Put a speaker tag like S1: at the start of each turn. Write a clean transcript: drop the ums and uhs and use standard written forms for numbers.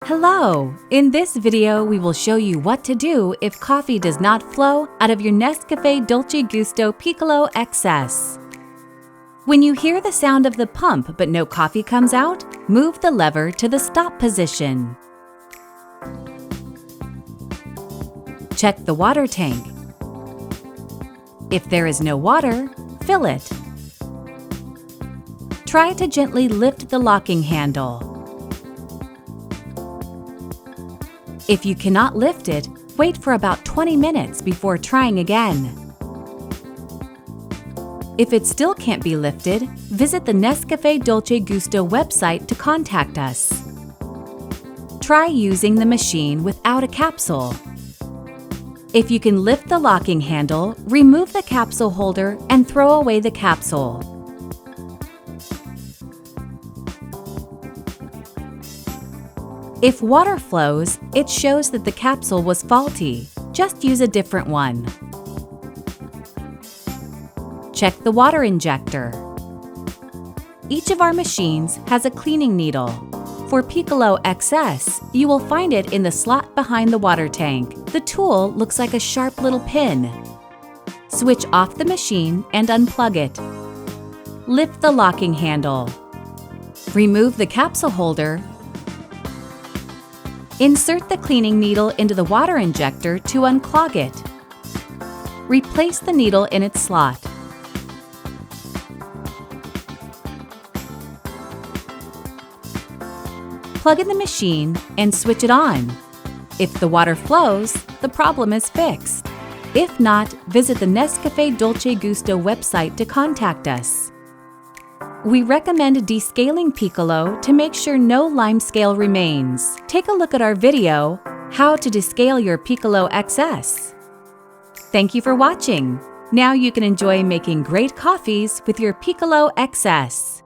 S1: Hello! In this video, we will show you what to do if coffee does not flow out of your NESCAFÉ Dolce Gusto Piccolo XS. When you hear the sound of the pump but no coffee comes out, move the lever to the stop position. Check the water tank. If there is no water, fill it. Try to gently lift the locking handle. If you cannot lift it, wait for about 20 minutes before trying again. If it still can't be lifted, visit the NESCAFÉ Dolce Gusto website to contact us. Try using the machine without a capsule. If you can lift the locking handle, remove the capsule holder and throw away the capsule. If water flows, it shows that the capsule was faulty. Just use a different one. Check the water injector. Each of our machines has a cleaning needle. For Piccolo XS, you will find it in the slot behind the water tank. The tool looks like a sharp little pin. Switch off the machine and unplug it. Lift the locking handle. Remove the capsule holder. Insert the cleaning needle into the water injector to unclog it. Replace the needle in its slot. Plug in the machine and switch it on. If the water flows, the problem is fixed. If not, visit the NESCAFÉ Dolce Gusto website to contact us. We recommend descaling Piccolo to make sure no lime scale remains. Take a look at our video, How to Descale Your Piccolo XS. Thank you for watching. Now you can enjoy making great coffees with your Piccolo XS.